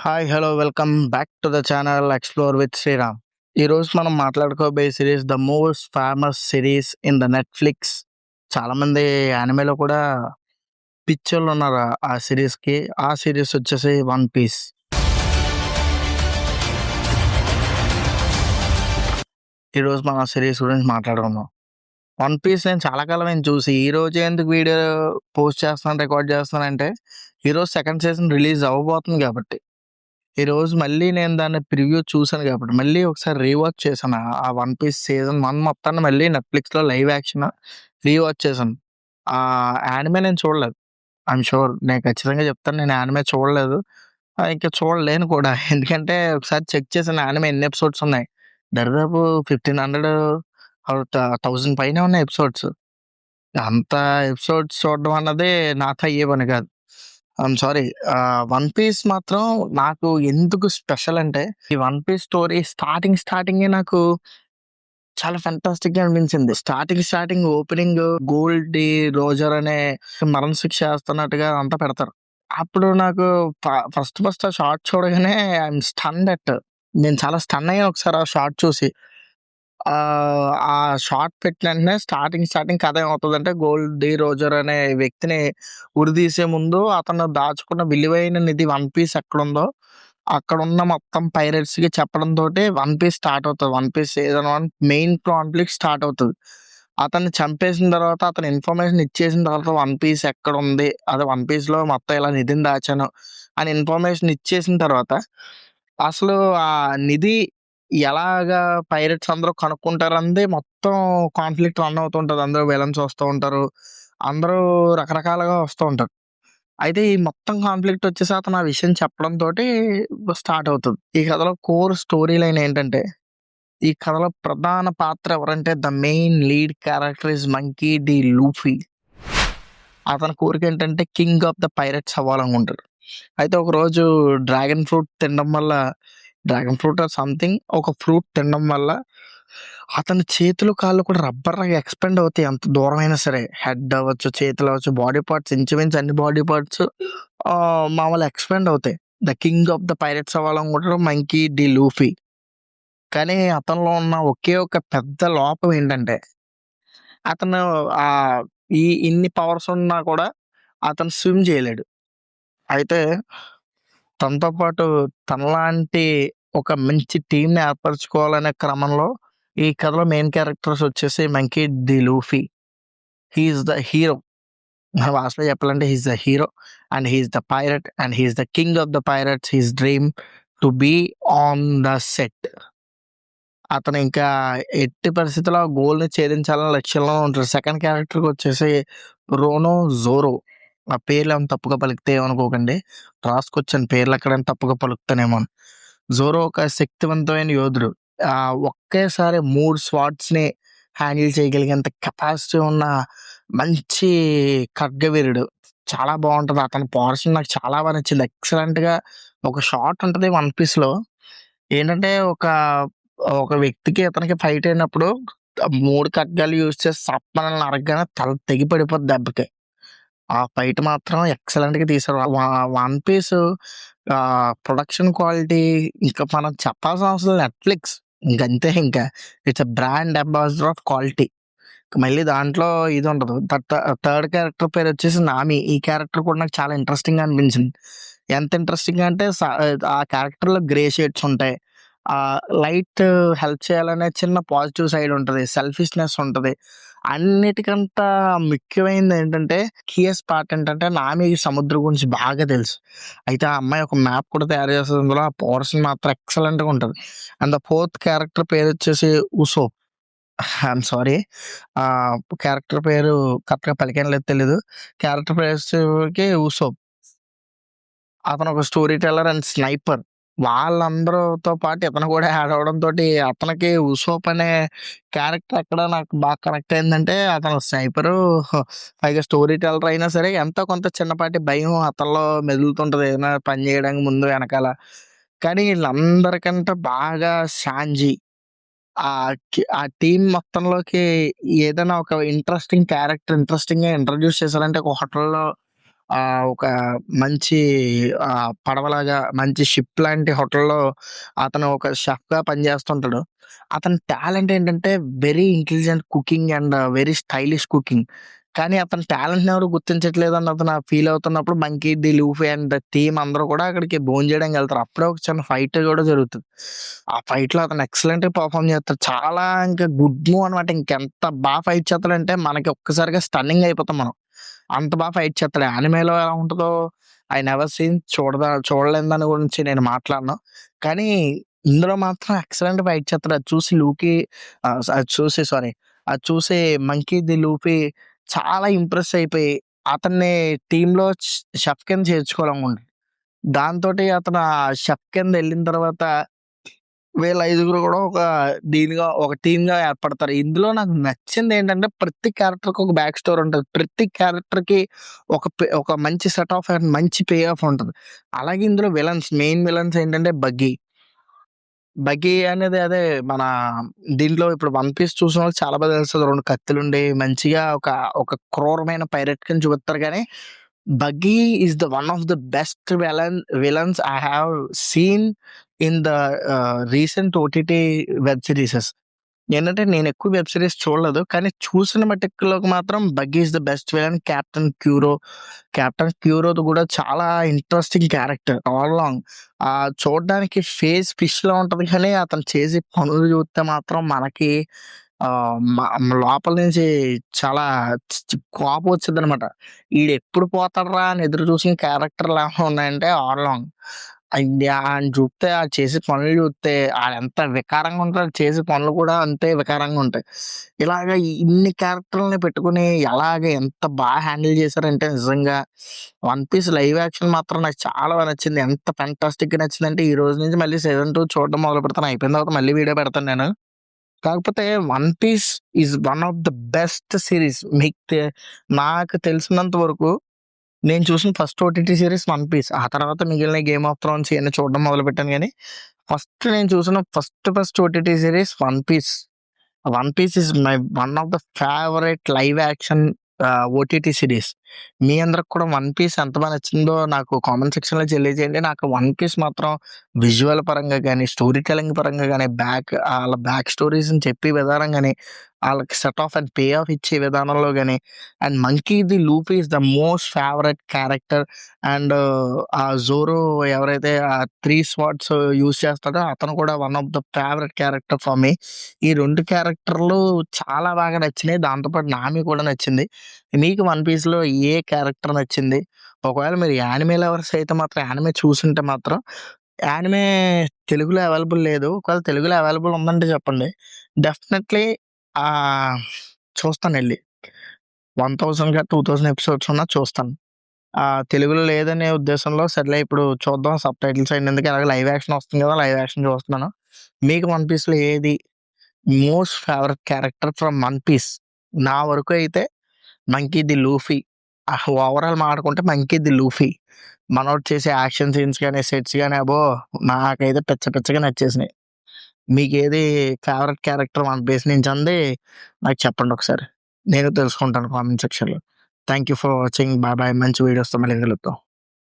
Hi! Hello! Welcome back to the channel explore with Sriram. ఈరోజు మనం మాట్లాడుకోబోయే series the most famous series in the Netflix. చాలామంది యానిమేలో కూడా పిచ్చోళ్ళున్నారు ఆ సిరీస్‌కి. ఆ సిరీస్ వచ్చేసి 'వన్ పీస్'. ఈరోజు మనం ఆ సిరీస్ గురించి మాట్లాడుకుందాం. 'వన్ పీస్' నేను చాలా కాలమైంది చూసి. ఈరోజే ఎందుకు వీడియో పోస్ట్ చేస్తున్నాను, రికార్డ్ చేస్తున్నానంటే ఈరోజు సెకండ్ సీజన్ రిలీజ్ అవ్వబోతుంది కాబట్టి. ఈరోజు మళ్ళీ నేను దాన్ని ప్రివ్యూ చూసాను కాబట్టి, మళ్ళీ ఒకసారి రీవాచ్ చేశాను. ఆ 'వన్ పీస్' సీజన్ 1 మొత్తాన్ని మళ్ళీ నెట్‌ఫ్లిక్స్‌లో లైవ్ యాక్షన్ రీవాచ్ చేశాను. యానిమే నేను చూడలేదు. I'm sure. నేను ఖచ్చితంగా చెప్తాను, నేను యానిమే చూడలేదు. ఇంకా చూడలేను కూడా. ఎందుకంటే ఒకసారి చెక్ చేశాను యానిమే ఎన్ని ఎపిసోడ్స్ ఉన్నాయి. దరిదాపు 1500 ఆర్ 1000 పైనే ఉన్నాయి ఎపిసోడ్స్. అంత ఎపిసోడ్స్ చూడడం అన్నది నాతో అయ్యే పని కాదు. I'm sorry. 'వన్ పీస్' మాత్రం నాకు ఎందుకు స్పెషల్ అంటే, ఈ 'వన్ పీస్' స్టోరీ స్టార్టింగే నాకు చాలా ఫెంటాస్టిక్‌గా అనిపించింది. స్టార్టింగ్ ఓపెనింగ్ గోల్డీ రోజర్ అనే మరణశిక్ష ఏస్తున్నట్టుగా అంతా పెడతారు. అప్పుడు నాకు ఫస్ట్ ఆ షార్ట్ చూడగానే ఐయామ్ స్టన్డ్ అట్. నేను చాలా స్టన్ అయ్యాను ఒకసారి ఆ షార్ట్ చూసి. ఆ షార్ట్ పెట్టిన వెంటనే స్టార్టింగ్ కథ ఏమవుతదంటే, గోల్డ్ డి రోజర్ అనే వ్యక్తిని ఉరిదీసే ముందు అతను దాచుకున్న విలువైన నిధి 'వన్ పీస్' ఎక్కడుందో, అక్కడున్న మొత్తం పైరేట్స్‌కి చెప్పడంతోటి 'వన్ పీస్' స్టార్ట్ అవుతది. 'One Piece' season 1 main conflict start అవుతది. అతన్ని చంపేసిన తర్వాత, అతను ఇన్ఫర్మేషన్ ఇచ్చేసిన తర్వాత 'వన్ పీస్' ఎక్కడుంది, అదే 'వన్ పీస్‌లో మొత్తం ఇలా నిధిని దాచాను' అని ఇన్ఫర్మేషన్ ఇచ్చేసిన తర్వాత, అసలు ఆ నిధి ఎలాగా పైరేట్స్ అందరూ కనుక్కుంటారన్నది మొత్తం కాన్ఫ్లిక్ట్ రన్ అవుతుంటది. అందరూ విలన్స్ వస్తూ ఉంటారు. అందరూ రకరకాలుగా వస్తూ ఉంటారు. అయితే ఈ మొత్తం కాన్ఫ్లిక్ట్ వచ్చేసి అతను ఆ విషయం చెప్పడంతోటి స్టార్ట్ అవుతది. ఈ కథలో కోర్ స్టోరీ లైన్ ఏంటంటే, ఈ కథలో ప్రధాన పాత్ర ఎవరంటే the main lead character is Monkey D. Luffy. అతని కోరికేంటంటే కింగ్ ఆఫ్ ద పైరేట్స్ అవ్వాలనుకుంటాడు. అయితే ఒకరోజు డ్రాగన్ ఫ్రూట్ ఆర్ సంథింగ్ ఒక ఫ్రూట్ తినడం వల్ల అతని చేతులు, కాళ్ళు కూడా రబ్బర్‌లాగా ఎక్స్‌పెండ్ అవుతాయి ఎంత దూరమైనా సరే. హెడ్ అవ్వచ్చు, చేతులు అవ్వచ్చు, బాడీ పార్ట్స్ ఇంచుమించు అన్ని బాడీ పార్ట్స్ మామూలుగా ఎక్స్‌పెండ్ అవుతాయి. The king of the pirates అవ్వాలనుకుంటాడు మంకీ డి. లూఫీ. కానీ అతనిలో ఉన్న ఒకే ఒక పెద్ద లోపం ఏంటంటే, అతను ఆహ్, ఇన్ని పవర్స్ ఉన్నా కూడా అతను స్విమ్ చేయలేడు. అయితే తనతో పాటు తనలాంటి ఒక మంచి టీమ్‌ని ఏర్పరచుకోవాలనే క్రమంలో, ఈ కథలో మెయిన్ క్యారెక్టర్స్ వచ్చేసి 'Monkey D. Luffy'. He is the hero. మన భాషలో చెప్పాలంటే he is the hero and he is the pirate and he is the king of the pirates. His dream to be on the set. అతను ఇంకా ఎట్టి పరిస్థితిలో ఆ గోల్‌ని ఛేదించాలనే లక్ష్యంలో ఉంటాడు. సెకండ్ క్యారెక్టర్‌కొచ్చేసి 'రోనో జోరో'. ఆ పేర్లేమన్నా తప్పుగా పలికితే ఏమనుకోకండి. రాసుకొచ్చాను పేర్లు ఎక్కడైనా తప్పుగా పలుకుతానేమో అని. జోరో ఒక శక్తివంతమైన యోధుడు. ఒకేసారి 3 స్వార్డ్స్‌ని హ్యాండిల్ చేయగలిగేంత కెపాసిటీ ఉన్న మంచి ఖడ్గవీరుడు. చాలా బావుంటది. అతని పోర్షన్ నాకు చాలా బా నచ్చింది. ఎక్సలెంట్‌గా ఒక షాట్ ఉంటది 'వన్ పీస్‌లో'. ఏంటంటే ఒక వ్యక్తికి ఇతనికి ఫైట్ అయినప్పుడు 3 ఖడ్గాలు యూజ్ చేసి సప్పనని నరకగానే తల తెగి పడిపోద్ది దెబ్బకి. ఆ ఫైట్ మాత్రం ఎక్సలెంట్‌గా తీశారు. 'వన్ పీస్' ప్రొడక్షన్ క్వాలిటీ ఇంకా మనం చెప్పాల్సిన అవసరం లేదు. నెట్‌ఫ్లిక్స్ ఇంకంతే ఇంకా. It's a brand ambassador of quality. మళ్ళీ దాంట్లో ఇది ఉండదు. థర్డ్ క్యారెక్టర్ పేరొచ్చేసి 'నామి'. ఈ క్యారెక్టర్ కూడా నాకు చాలా ఇంట్రెస్టింగ్‌గా అనిపించింది. ఎంత ఇంట్రెస్టింగ్‌గా అంటే ఆ క్యారెక్టర్‌లో గ్రే షేడ్స్ ఉంటాయి. లైట్ హెల్ప్ చేయాలనే చిన్న పాజిటివ్ సైడ్ ఉంటది. సెల్ఫిష్‌నెస్ ఉంటది. అన్నిటికంతా ముఖ్యమైనదేంటంటే, కీయెస్ట్ పార్ట్ ఏంటంటే 'నామికి' సముద్రం గురించి బాగా తెలుసు. అయితే ఆ అమ్మాయి ఒక మ్యాప్ కూడా తయారు చేస్తది అందులో. ఆ పోర్షన్ మాత్రం ఎక్సలెంట్‌గా ఉంటది. అండ్ ద ఫోర్త్ క్యారెక్టర్ పేరొచ్చేసి 'ఉసోప్'. I'm sorry. క్యారెక్టర్ పేరు కరెక్ట్‌గా పలికానో లేదో తెలీదు. క్యారెక్టర్ పేరొచ్చేసరికి 'ఉసోప్'. అతనొక స్టోరీ టెల్లర్ అండ్ స్నైపర్. వాళ్ళందరితో పాటు ఇతను కూడా యాడ్ అవ్వడంతోటి అతనికి 'ఉసోప్' అనే క్యారెక్టర్ ఎక్కడ నాకు బాగా కనెక్ట్ అయిందంటే, అతను స్నైపరు, పైగా స్టోరీ టెల్లర్ అయినా సరే ఎంతో కొంత చిన్నపాటి భయం అతనిలో మెదులుతుంటది. ఏదైనా పని చేయడానికి ముందు వెనకాల. కానీ ఈళ్ళందరికంటే బాగా 'శాంజీ' ఆ టీమ్ మొత్తంలోకి ఏదైనా ఒక ఇంట్రెస్టింగ్‌గా ఇంట్రొడ్యూస్ చేశారంటే ఒక హోటల్‌లో ఒక మంచి పడవలాగా మంచి షిప్ లాంటి హోటల్‌లో అతను ఒక షెఫ్‌గా పనిచేస్తుంటాడు. అతని టాలెంట్ ఏంటంటే very intelligent cooking and very stylish cooking. కానీ అతని టాలెంట్‌ని ఎవరు గుర్తించట్లేదని అతను ఫీల్ అవుతున్నప్పుడు 'Monkey D. Luffy' and team అందరూ కూడా అక్కడికి భోంచేయడానికి ఎళ్తారు. అప్పుడే ఒక చిన్న ఫైట్ కూడా జరుగుతది. ఆ ఫైట్‌లో అతను ఎక్సలెంట్‌గా పెర్ఫార్మ్ చేస్తాడు. చాలా ఇంకా గుడ్ మూవ్ అనమాట. ఇంకెంత ఫైట్ చేస్తాడంటే మనకి ఒక్కసారిగా స్టన్నింగ్ అయిపోతాం మనం. అంత ఫైట్ చేస్తాడు. యానిమేలో ఎలా ఉంటదో ఐ నెవర్ సీన్ చూడలేని దాని గురించి నేను మాట్లాడను. కానీ ఇందులో మాత్రం ఎక్సలెంట్ ఫైట్ చేస్తాడు. అది చూసి లూకీ అది చూసి సారీ. అది చూసి 'మంకీ ది లూఫీ' చాలా ఇంప్రెస్ అయిపోయి అతన్ని టీమ్‌లో షెఫ్ కింద చేర్చుకోవాలనుకుంటాడు. దాంతోటి అతను ఆ షెఫ్ కింద ఎళ్ళిన తర్వాత వీళ్ళ ఐదుగురు గూడా ఒక టీమ్‌గా ఏర్పడతారు. ఇందులో నాకు నచ్చిందేంటంటే ప్రతి క్యారెక్టర్‌కి ఒక బ్యాక్ స్టోరీ ఉంటది. ప్రతి క్యారెక్టర్‌కి ఒక మంచి సెట్ ఆఫ్ అండ్ మంచి పే ఆఫ్ ఉంటది. అలాగే ఇందులో మెయిన్ విలన్స్ ఏంటంటే బగ్గీ. బగ్గీ అనేది అదే మన దీంట్లో ఇప్పుడు 'వన్ పీస్' చూసినోళ్ళకి చాలా బాగా తెలుస్తది. 2 కత్తులుండి మంచిగా ఒక క్రూరమైన పైరట్ కింద చూపిత్తారు గానీ, Buggy is one of the best villains I have seen in the recent OTT web serieses. ఏంటంటే నేనెక్కువ వెబ్ సీరీస్ చూడలేదు. కానీ చూసిన మటికులోకి మాత్రం 'Buggy is the best villain'. 'Captain క్యూరో'ది గూడా చాలా ఇంట్రెస్టింగ్ క్యారెక్టర్ ఆల్ అలాంగ్. చూడ్డానికి ఫేస్ ఫిష్‌లా ఉంటది కానీ అతను చేసే పనులు చూస్తే మాత్రం మనకి లోపల నుంచి చాలా కోపం వచ్చిద్దనమాట. ఈడెప్పుడు పోతాడురా అని ఎదురు చూసిన క్యారెక్టర్‌లు ఏమైనా ఉన్నాయంటే ఆల్ అలాంగ్. ఆడిని చూస్తే ఆడు చేసే పనులు చూస్తే ఆడెంత వికారంగా ఉంటాడో చేసే పనులు కూడా అంతే వికారంగా ఉంటాయి. ఇలాగ ఇన్ని క్యారెక్టర్‌లని పెట్టుకొని ఎంత హ్యాండిల్ చేశారంటే నిజంగా 'వన్ పీస్' లైవ్ యాక్షన్ మాత్రం నాకు చాలా నచ్చింది. ఎంత ఫెంటాస్టిక్‌గా నచ్చిందంటే ఈ రోజు నుంచి మళ్ళీ సీజన్ 2 చూడడం మొదలుపెడతాను. అయిపోయిన తర్వాత మళ్ళీ వీడియో పెడతాను నేను. కాకపోతే 'One Piece' is one of the best series. నాకు తెలిసినంత వరకు నేను చూసిన first OTT series 'One Piece.' ఆ తర్వాత మిగిలిన 'గేమ్ ఆఫ్ థ్రోన్స్' ఇయన్నీ చూడడం మొదలుపెట్టాను గానీ, నేను చూసిన first OTT series 'One Piece.' 'One Piece' is one of the favourite live action OTT series. మీ అందరికి కూడా 'వన్ పీస్' ఎంత నచ్చిందో నాకు కామెంట్ సెక్షన్‌లో తెలియజేయండి. నాకు 'వన్ పీస్' మాత్రం విజువల్ పరంగా గాని, స్టోరీ టెల్లింగ్ పరంగా గాని, ఆళ్ళ బ్యాక్ స్టోరీస్‌ని చెప్పే విధానం గాని, ఆళ్ళకి set of and pay of ఇచ్చే విధానంలో గాని, and 'monkey D Luffy' is the most favourite character. And ఆ 'జోరో' ఎవరైతే ఆ 3 స్వార్డ్స్ యూజ్ చేస్తాడో అతను కూడా one of the favourite character for me. ఈ 2 క్యారెక్టర్‌లు చాలా బాగా నచ్చినాయి. దాంతో పాటు 'నామి' కూడా నచ్చింది. మీకు 'వన్ పీస్‌లో' ఏ క్యారెక్టర్ నచ్చింది? ఒకవేళ మీరు యానిమే లవర్స్ అయితే మాత్రం యానిమే చూసుంటే మాత్రం యానిమే తెలుగులో అవైలబుల్ లేదు. ఒకవేళ తెలుగులో అవైలబుల్ ఉందంటే చెప్పండి. డెఫినెట్‌లీ చూస్తానెళ్ళి. 1000 2000 ఎపిసోడ్స్ ఉన్నా చూస్తాను. తెలుగులో లేదనే ఉద్దేశంలో సర్లే ఇప్పుడు చూద్దాం సబ్‌టైటిల్స్ అయినందుకు ఎలాగో లైవ్ యాక్షన్ వస్తుంది కదా! లైవ్ యాక్షన్ చూస్తున్నాను. మీకు 'వన్ పీస్‌లో' ఏది most favourite character from 'One Piece'? నా వరకు అయితే 'మంకీ ది లూఫీ'. ఓవరాల్ మాట్లాడుకుంటే 'మంకీ ది లూఫీ'. మనోడు చేసే యాక్షన్ సీన్స్ గాని, సెట్స్ గాని అబ్బో! నాకైతే పిచ్చగా నచ్చేసినాయి. మీకేది ఫేవరెట్ క్యారెక్టర్ 'వన్ పీస్' నుంచి అంది నాకు చెప్పండి ఒకసారి. నేను తెలుసుకుంటాను కామెంట్ సెక్షన్‌లో. Thank you for watching. Bye bye. మంచి వీడియోస్‌తో మళ్ళీ కలుద్దాం.